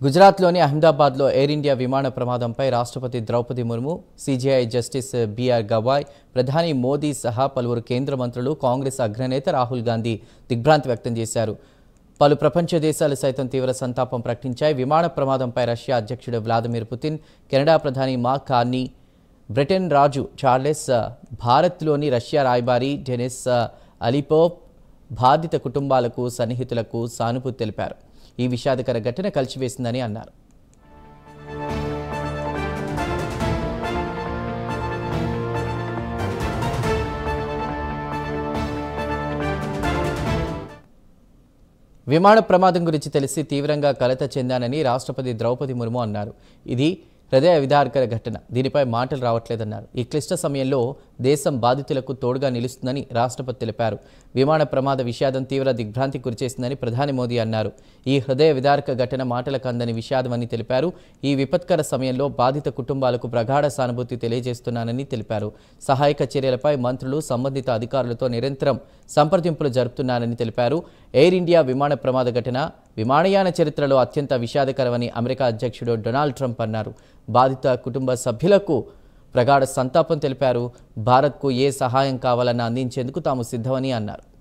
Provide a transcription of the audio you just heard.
గుజరాత్లోని అహ్మదాబాద్లో air India విమాన ప్రమాదంపై రాష్ట్రపతి Draupadi Murmu, CJI justice BR Gavai, ప్రధాని మోదీ సహా పలువురు కేంద్ర మంత్రులు, కాంగ్రెస్ అగ్రనేత రాహుల్ గాంధీ దిగ్భ్రాంతి వ్యక్తం చేశారు. పలు ప్రపంచ దేశాలు సైతం తీవ్ర సంతాపం ప్రకటించాయి. విమాన ప్రమాదంపై రష్యా అధ్యక్షుడు వ్లాదిమిర్ పుతిన్, కెనడా ప్రధాని మార్క్ కార్నీ, బ్రిటన్ రాజు చార్లెస్, భారత్లోని రష్యా రాయబారి డెనిస్ అలిపోవ్ బాధిత కుటుంబాలకు, సన్నిహితులకు సానుభూతి తెలిపారు. ఈ విషాదకర ఘటన కలిచివేసిందని అన్నారు. విమాన ప్రమాదం గురించి తెలిసి తీవ్రంగా కలత చెందానని రాష్ట్రపతి ద్రౌపది ముర్ము అన్నారు. ఇది హృదయ విదారకర ఘటన. దీనిపై మాటలు రావట్లేదన్నారు. ఈ క్లిష్ట సమయంలో దేశం బాధితులకు తోడుగా నిలుస్తుందని రాష్ట్రపతి తెలిపారు. విమాన ప్రమాద విషాదం తీవ్ర దిగ్భ్రాంతికి గురిచేసిందని ప్రధాని మోదీ అన్నారు. ఈ హృదయ విదారక ఘటన మాటలకు అందని విషాదమని తెలిపారు. ఈ విపత్కర సమయంలో బాధిత కుటుంబాలకు ప్రగాఢ సానుభూతి తెలియజేస్తున్నానని తెలిపారు. సహాయక చర్యలపై మంత్రులు, సంబంధిత అధికారులతో నిరంతరం సంప్రదింపులు జరుపుతున్నానని తెలిపారు. ఎయిర్ ఇండియా విమాన ప్రమాద ఘటన విమానయాన చరిత్రలో అత్యంత విషాదకరమని అమెరికా అధ్యక్షుడు డొనాల్డ్ ట్రంప్ అన్నారు. బాధిత కుటుంబ సభ్యులకు ప్రగాఢ సంతాపం తెలిపారు. భారత్కు ఏ సహాయం కావాలన్నా అందించేందుకు తాము సిద్ధమని అన్నారు.